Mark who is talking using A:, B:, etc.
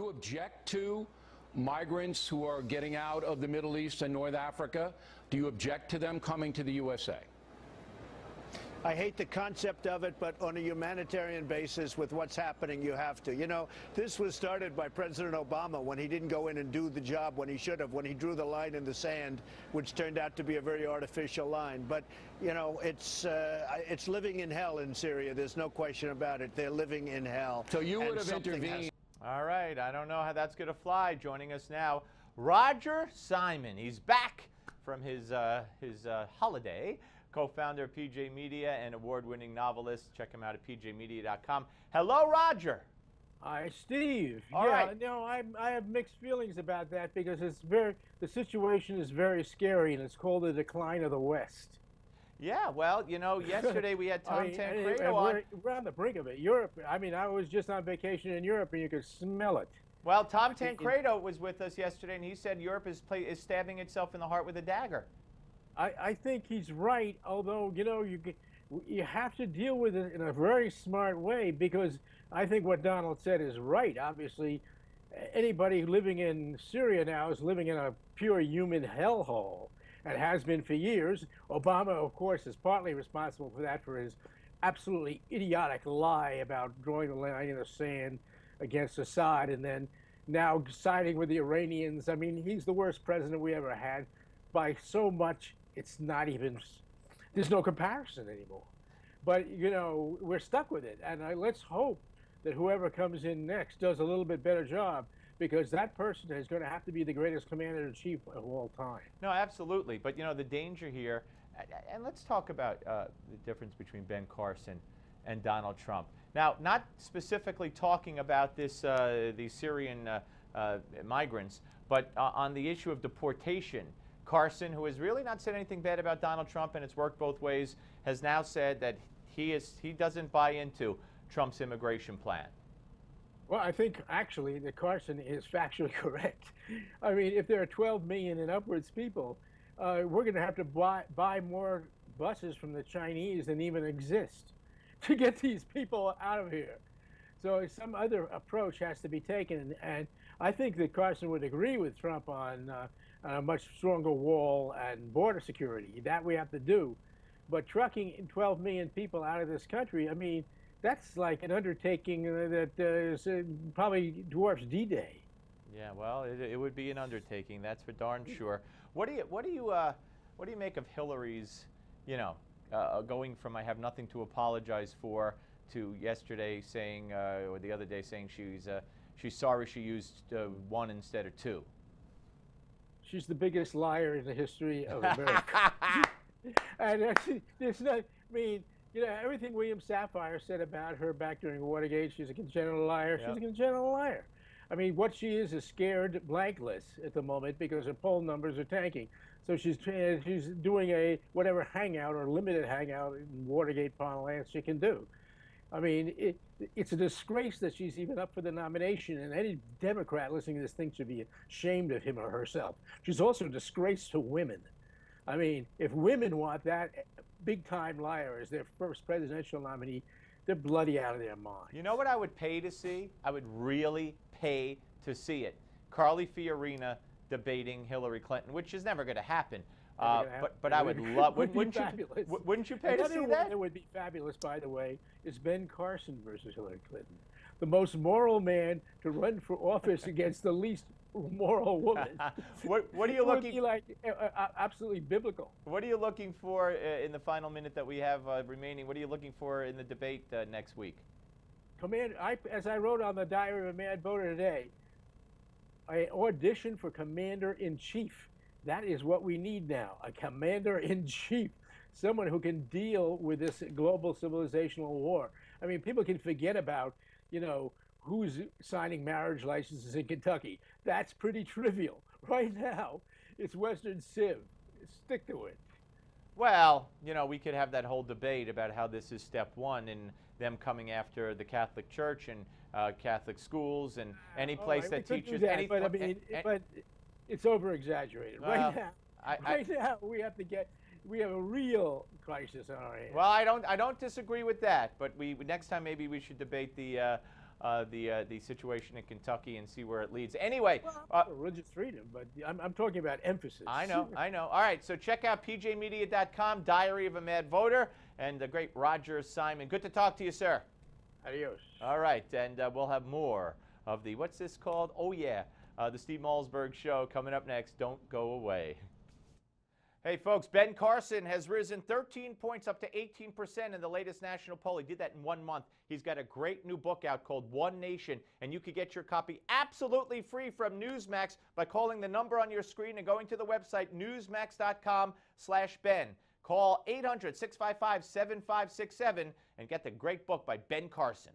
A: you object to migrants who are getting out of the Middle East and North Africa? Do you object to them coming to the USA?
B: I hate the concept of it, but on a humanitarian basis with what's happening, you have to. You know, this was started by President Obama when he didn't go in and do the job when he should have, when he drew the line in the sand, which turned out to be a very artificial line. But, you know, it's living in hell in Syria. There's no question about it. They're living in hell.
A: So you would have intervened.
C: All right. I don't know how that's going to fly. Joining us now, Roger Simon. He's back from his holiday. Co-founder of PJ Media and award-winning novelist. Check him out at pjmedia.com. Hello, Roger.
D: Hi, Steve.
C: All right.
D: No, I have mixed feelings about that because the situation is very scary, and it's called the decline of the West.
C: Yeah, well, you know, yesterday we had Tom Tancredo on.
D: We're on the brink of it. Europe, I mean, I was just on vacation in Europe, and you could smell it.
C: Well, Tom Tancredo was with us yesterday, and he said Europe is stabbing itself in the heart with a dagger.
D: I think he's right, although, you know, you have to deal with it in a very smart way, because I think what Donald said is right. Obviously, anybody living in Syria now is living in a pure human hellhole, and has been for years. Obama, of course, is partly responsible for that, for his absolutely idiotic lie about drawing the line in the sand against Assad, and then now siding with the Iranians. I mean, he's the worst president we ever had by so much. It's not even, there's no comparison anymore. But, you know, we're stuck with it. And let's hope that whoever comes in next does a little bit better job, because that person is going to have to be the greatest commander-in-chief of all time.
C: No, absolutely. But, you know, the danger here, and let's talk about the difference between Ben Carson and Donald Trump. Now, not specifically talking about this, these Syrian migrants, but on the issue of deportation. Carson, who has really not said anything bad about Donald Trump, and it's worked both ways, has now said that he doesn't buy into Trump's immigration plan.
D: Well, I think actually that Carson is factually correct. I mean, if there are 12 million and upwards people, we're going to have to buy more buses from the Chinese than even exist to get these people out of here. So some other approach has to be taken, and I think that Carson would agree with Trump on a much stronger wall and border security. That we have to do. But trucking 12 million people out of this country, I mean, that's like an undertaking that probably dwarfs D-Day.
C: Yeah, well, it would be an undertaking, that's for darn sure. What do you make of Hillary's, you know, going from "I have nothing to apologize for" to yesterday saying, or the other day saying she's sorry she used one instead of two?
D: She's the biggest liar in the history of America. And it's not, I mean, you know, everything William Safire said about her back during Watergate, she's a congenital liar. Yep. She's a congenital liar. I mean, what she is scared blankless at the moment because her poll numbers are tanking. So she's doing a whatever hangout or limited hangout in Watergate parlance she can do. I mean, it's a disgrace that she's even up for the nomination, and any Democrat listening to this thing should be ashamed of him or herself. She's also a disgrace to women. I mean, if women want that big-time liar as their first presidential nominee, they're bloody out of their mind.
C: You know what I would pay to see? I would really pay to see it. Carly Fiorina debating Hillary Clinton, which is never going to happen. But I would love. Wouldn't you pay to see that?
D: It would be fabulous, by the way, is Ben Carson versus Hillary Clinton, the most moral man to run for office against the least moral woman.
C: What are you looking?
D: It would be like absolutely biblical.
C: What are you looking for in the final minute that we have remaining? What are you looking for in the debate next week?
D: As I wrote on the Diary of a Mad Voter today, I auditioned for Commander-in-Chief. That is what we need now, a commander-in-chief, someone who can deal with this global civilizational war. I mean, people can forget about, you know, who's signing marriage licenses in Kentucky. That's pretty trivial. Right now, it's Western Civ. Stick to it.
C: Well, you know, we could have that whole debate about how this is step one in them coming after the Catholic Church and Catholic schools and any place that teaches any.
D: But I mean, but it's over-exaggerated.
C: Well,
D: right now, we have a real crisis on our hands.
C: Well, I don't disagree with that. But next time maybe we should debate the the situation in Kentucky and see where it leads. Anyway,
D: religious freedom, but I'm talking about emphasis.
C: I know. All right, so check out pjmedia.com, Diary of a Mad Voter, and the great Roger Simon. Good to talk to you, sir.
D: Adios.
C: All right, and we'll have more of the, what's this called? Oh, yeah, the Steve Malzberg Show coming up next. Don't go away. Hey, folks, Ben Carson has risen 13 points up to 18% in the latest national poll. He did that in 1 month. He's got a great new book out called One Nation, and you can get your copy absolutely free from Newsmax by calling the number on your screen and going to the website newsmax.com/Ben. Call 800-655-7567 and get the great book by Ben Carson.